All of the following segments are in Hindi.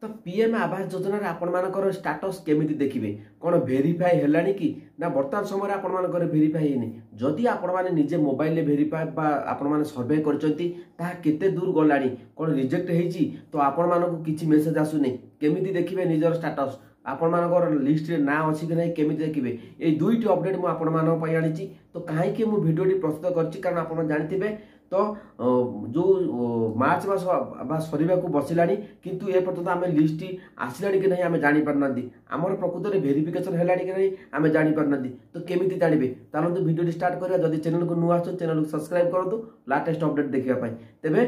तो पीएम आवास योजना आपण मानकर स्टाटस केमिति देखिबे कोन वेरीफाई हेलानी कि ना वर्तमान समय आपण मानकर वेरीफाई हेनी जदि आपण माने निजे मोबाइल ले वेरीफाई बा आपण माने सर्वे करचंती ता केते दूर गलानी कोन रिजेक्ट हेची तो आपण मानको किछि मेसेज आसुनी केमिति देखिबे निजर स्टाटस आपण मानकर लिस्ट रे ना अछि कि नै केमिति देखिबे ए दुईटी अपडेट मु आपण मानक पई आनिची तो काहे कि मु वीडियोटी प्रस्तुत करछि कारण आपण जानिथिबे तो जो मार्च मास सरीबा को बसिलानी किंतु ए पर्यंत आमे लिस्ट आसिलानी कि नहीं आमे जानि परनांती हमर प्रकृत रे वेरिफिकेशन हेलानी कि नहीं आमे जानि परनांती तो केमिति जानिबे तालो तो वीडियो स्टार्ट करिया जदि चैनल को नुआ आछो चैनल को सब्सक्राइब करंतु लेटेस्ट अपडेट देखिया पई तेबे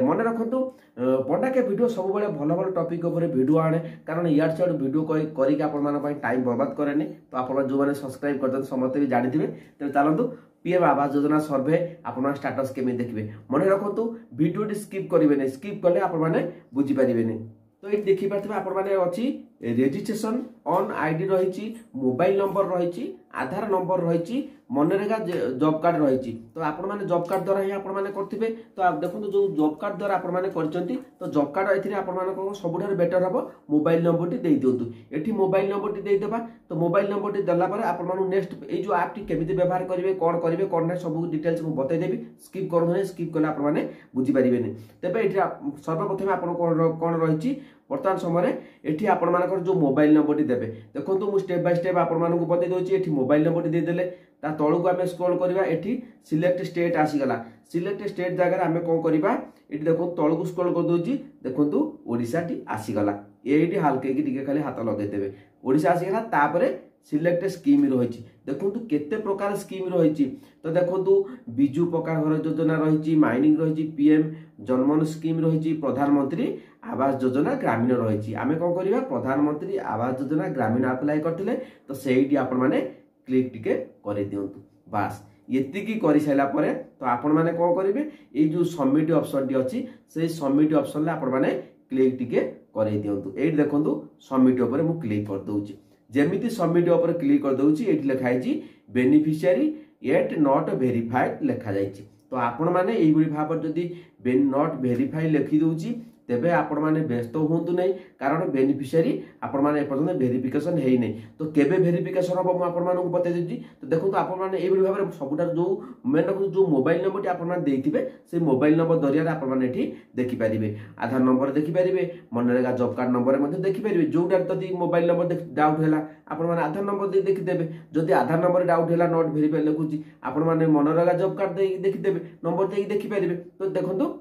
मन रखंतु पंडा के वीडियो सब बेले भलो भलो टॉपिक ऊपर वीडियो आने कारण यार साइड वीडियो करी के आपण मान पई टाइम बर्बाद करेनी तो आपण जो माने सब्सक्राइब करदन समस्त भी जानिथिबे तेबे तालंतु पीएम आवास योजना सर्वे आपण स्टाटस केमि देखिबे मन रखंतु वीडियो स्किप करिवे नै स्किप करले आपण माने बुझी परिबे नै तो ये देखि पाथबे आपण माने अछि रजिस्ट्रेशन ऑन आईडी रहिछि मोबाइल नंबर रहिछि आधार नंबर रहिछि मनरेगा जॉब कार्ड रहिछि तो आपण माने जॉब कार्ड द्वारा ही आपण माने करथिबे तो आप देखंतु जो जॉब कार्ड द्वारा आपण माने करचंती तो जॉब कार्ड एथिरे आपण माने को सबुठार बेटर हबो मोबाइल नंबर टी देई दियंतु एठी मोबाइल नंबर टी देई देबा तो मोबाइल नंबर टी दला पर आपण मानु नेक्स्ट ए जो ऐप टी केमिति व्यवहार करिवे कोन नै सब डिटेल्स मु बतै देबी स्किप करू नै स्किप कला आपण माने बुझी परिबे नै तबे एठी सर्वप्रथम आपण कोन रहिछि वर्तमान समय एठी आपण मानकर जो मोबाइल नंबर टी देबे देखंतु मु स्टेप बाय स्टेप आपण मानकु बतै दोछि एठी मोबाइल नंबर टी दे देले ता तळु को हमें स्क्रॉल करबा एठी सिलेक्ट स्टेट आसी गला सिलेक्ट स्टेट जगह हमें कोन करबा एठी देखो तळु को स्क्रॉल कर दोछि देखंतु ओडिसा टी आसी गला एठी हल्के की टिके खाली हाथ लगे देबे ओडिसा आसी गला तापरे सिलेक्ट स्कीम रहिछि देखंतु केते प्रकार स्कीम रहिछि तो देखंतु बिजू पक्का घर योजना रहिछि माइनिंग रहिछि पीएम जनमन स्कीम रहिछि प्रधानमंत्री आवास योजना ग्रामीण रहिछि आमे कोन करबा प्रधानमंत्री आवास योजना ग्रामीण अप्लाई करथिले तो सेहिटी आपण माने क्लिक टिके करे दियंतु बस एति की करि सैला परे तो आपण माने कोन करिवे ए जो सबमिट ऑप्शन टी अछि से सबमिट ऑप्शन ले आपण माने क्लिक टिके करे दियंतु एठी देखंतु सबमिट ऊपर मु क्लिक कर दोउची जेमिति सबमिट ऊपर क्लिक कर दोउची एठी लिखाई छी बेनिफिशियरी येट नॉट वेरीफाइड लिखा जाईची तो आपण माने एई बडी भाबर जदी नॉट वेरीफाइड लिखि दोउची तेबे आपण माने व्यस्त होंतु नै कारण बेनिफिशियरी आपण माने एपर्यंत वेरिफिकेशन हेई नै तो केबे वेरिफिकेशन हो मु आपण माने बतै देछि तो देखो तो आपण माने एई बडी भाबर सबुटार जो मेन जो मोबाइल नंबर टी आपण माने देथिबे से मोबाइल नंबर दरिया आपण माने एठी देखि परिबे आधार नंबर देखि परिबे मनरेगा जॉब कार्ड नंबर मध्ये देखि परिबे जोडा तदी मोबाइल नंबर डाउट हैला आपण माने आधार नंबर दे देखि देबे जदी आधार नंबर डाउट हैला नॉट वेरीफाई लिखुची आपण माने मनरेगा जॉब कार्ड दे देखि देबे नंबर दे देखि परिबे तो देखंतु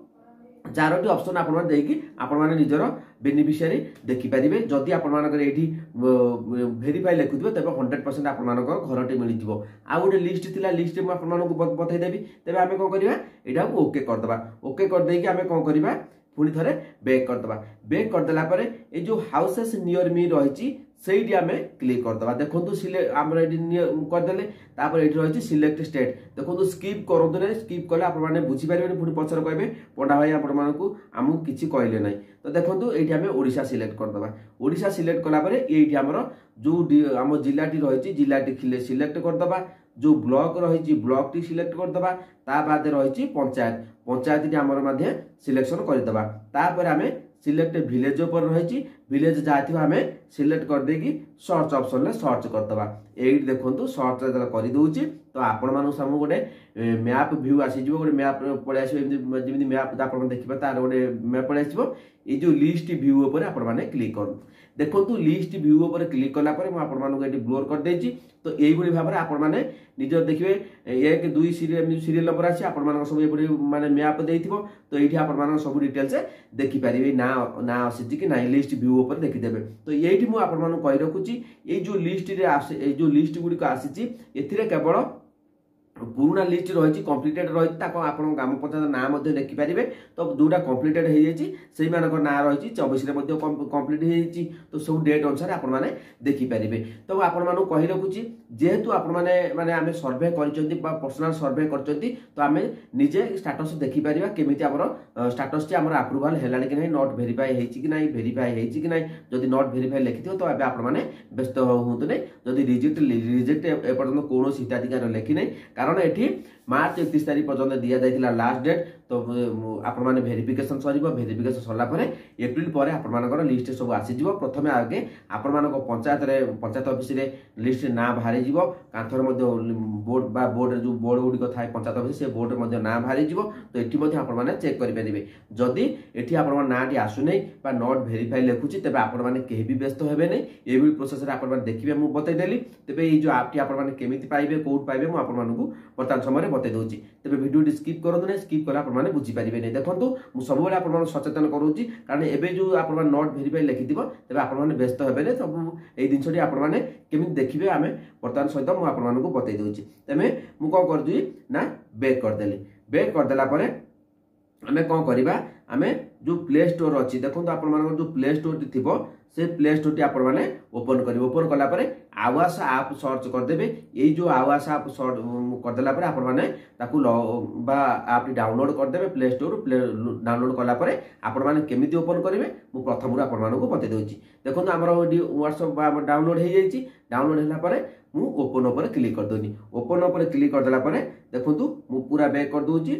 चारोटी ऑप्शन आपण माने देकी आपण माने निजरो बेनिफिशियरी देखि परिबे जदी आपण मानकर एठी वेरीफाई लिखुथबे तबे 100% आपण मानकर घरटे मिलि जिवो आ गोटे लिस्ट थिला लिस्ट में आपण मानक बतै देबी तबे हमें कोन करिवा एटा ओके कर दबा ओके कर देकी हमें कोन करिवा पुनी थरे बैक कर दबा बैक कर देला परे ए जो हाउसेस नियर मी रहिची सेठी हमें क्लिक कर दबा देखंतु सिलेक्ट हमर एठी कर देले तापर एठी रहिची सिलेक्ट स्टेट देखंतु स्किप करंतु नै स्किप करले आपण माने बुझी परिबे पुनी पछर कहबे पढा भाई आपण मानकु हमु किछि कहले नै तो देखंतु एठी हमें ओडिसा सिलेक्ट कर दबा ओडिसा सिलेक्ट कला परे एठी हमर जो हम जिल्लाटी रहिची जिल्लाटी खिले सिलेक्ट कर दबा जो ब्लॉक रहिची ब्लॉक टी सिलेक्ट कर दबा ता बाद रहिची पंचायत पंचायत टी हमर मध्ये सिलेक्शन कर दबा तापर हमें सिलेक्ट विलेज ऊपर रहिची विलेज जाथिबा हमें सिलेक्ट कर देकी सर्च ऑप्शन ले सर्च कर दबा एई देखंतु सर्च कर दोची तो आपण मानु सामु गोटे मैप व्यू आसी जिवो गोटे मैप पळे आसीबो जेमिति मैप आपण देखिबा तार गोटे मैप पळे आसीबो ए जो लिस्ट व्यू ऊपर आपण माने क्लिक कर देखंतु लिस्ट व्यू ऊपर क्लिक कला पर म आपण मानु एटी ब्लोर कर देची तो एई बडी भाबरे आपण माने निजर देखिबे 1 2 सीरियल नंबर आसी आपण मानक सब एबडी माने मैप देइथिबो तो एठी आपण मानक सब डिटेल्स देखि परिबे ना ना आसी कि ना लिस्ट व्यू ऊपर देखि देबे तो एठी मु आपण मानु कहि रखुची ए जो लिस्ट रे आसे ए जो लिस्ट गुडी को आसीची एथिरे केवल पुराना लिस्ट रही कंप्लीटेड रही आपण ग्राम पंचायत ना देखि पारे तो जोटा कंप्लीटेड हो जाए मानक ना रही 24 कंप्लीट हो तो सब डेट अनुसार आपण मैंने देखिपारे तो आपण मानू कही रखुची जेहेतु आपण मैंने माने आमे सर्वे पर्सनल सर्वे करचंती तो आमे निजे स्टेटस देखिपार केमिति हमर स्टेटस टी हमर अप्रूवल हेलानी कि नहीं नॉट वेरीफाई हेछि कि नहीं वेरीफाई हेछि कि नहीं जदि नॉट वेरीफाई लिखिथियो तो आबे आपण माने व्यस्त होंतु नै जदि रिजेक्ट ए पर्यंत कोनोसी हिताधिकार लेखि नै कारण एठी मार्च 31 तारीख पर्यंत दि जाइथिला लास्ट डेट। तो आपण माने वेरिफिकेशन सरिबो, वेरिफिकेशन सरला परे एप्रिल परे आपण मानकर लिस्ट सब आसी जिवो। प्रथमे आगे आपण मानको पंचायत ऑफिस रे लिस्ट ना बाहरी जिवो, कांथर मध्ये बोर्ड बा बोर्ड जो बोर्ड गुडी को थाय पंचायत ऑफिस से बोर्ड मध्ये ना बाहरी जिवो। तो एठी मध्ये आपण माने चेक करि परिबे। जदि एठी आपण मान नाटी आसु नै बा नॉट वेरीफाई लेखुची तेबे आपण माने केहि भी व्यस्त हेबे नै। एबी प्रोसेस रे आपण माने देखिबे मु बतै देली। तेबे ई जो ऐप टी आपण माने केमिति पाइबे, कोड पाइबे मु आपण मानकु वर्तमान समय रे बतै दोची। तेबे वीडियो डी स्किप करंतु नै, स्किप कला आपण माने बुझी परिबे नै। देखंतु मु सब बेले आपण माने सचेतन करूची, कारण एबे जो आपण माने नॉट वेरीफाई लेखि दिबो तेबे आपण माने व्यस्त हेबे नै। सब एई दिनसटी आपण माने केमिति देखिबे आमे वर्तमान सहित मु आपण मानकु बतै दोची। तेबे मु को कर दुई ना बैक कर देली। बैक कर देला परे आमे कोन करिबा, आमे जो प्ले स्टोर अछि देखो तो आपण मानकर जो प्ले स्टोर टी थिबो से प्ले स्टोर टी आपण माने ओपन करिवो। ओपन कला परे आवास ऐप सर्च कर देबे। एई जो आवास ऐप सर्च कर देला परे आपण माने ताकू बा ऐप टी डाउनलोड कर देबे। प्ले स्टोर डाउनलोड कला परे आपण माने केमिति ओपन करिवे मु प्रथम रु आपण मानकु बतै दोची। देखो तो हमर WhatsApp डाउनलोड हे जाईची। डाउनलोड हैला परे मु ओपन ऊपर क्लिक कर दोनी। ओपन ऊपर क्लिक कर देला परे देखंतु मु पूरा बैक कर दोची।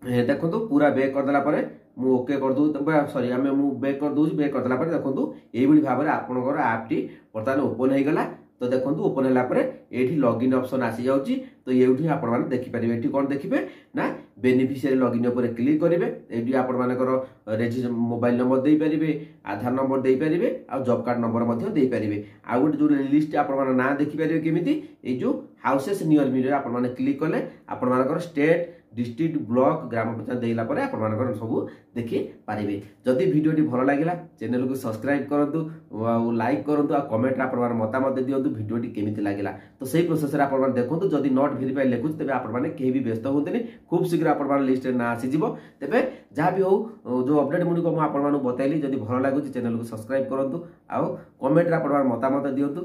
देखो पूरा बैक करदेला परे मु ओके कर दू, सॉरी आमे मु बैक कर दूची। बैक करदेला परे देखो एई भली भाबरे आपनकर ऐप टी वर्तमान ओपन हे गला। तो देखो ओपन हैला परे एठी लॉगिन ऑप्शन आसी जाउची। तो एठी आपण माने देखि परिबे। एठी कोन देखिबे ना बेनिफिशियरी लॉगिन ऊपर क्लिक करिवे। एठी आपण मानकर रजिस्टर मोबाइल नंबर देई परिबे, आधार नंबर देई परिबे, आ जॉब कार्ड नंबर मध्ये देई परिबे। आ गुट जो लिस्ट आपण माने ना देखि परिबे केमिति ए जो हाउसेस नियर मी रे आपण माने क्लिक कले आपण मानकर स्टेट, डिस्ट्रिक्ट, ब्लॉक, ग्राम पंचायत देला परे आपण मानकर सब देखि पारिबे। जदि वीडियो टी भलो लागिला चैनल को सब्सक्राइब करंतु, लाइक करंतु, आ कमेंट रे आपण मान मतामत दियंतु वीडियो टी केमिति लागिला। तो सेही प्रोसेस रे आपण मान देखंतु। जदि नॉट वेरीफाई लेखुच तेबे आपण माने केहि भी व्यस्त होंतनी, खूब शीघ्र आपण मान लिस्ट रे ना आसी जिवो। तेबे जहा भी हो जो अपडेट मुडी को म आपण मान बताइली, जदि भलो लागुची चैनल को सब्सक्राइब करंतु, आ कमेंट रे आपण मान मतामत दियंतु।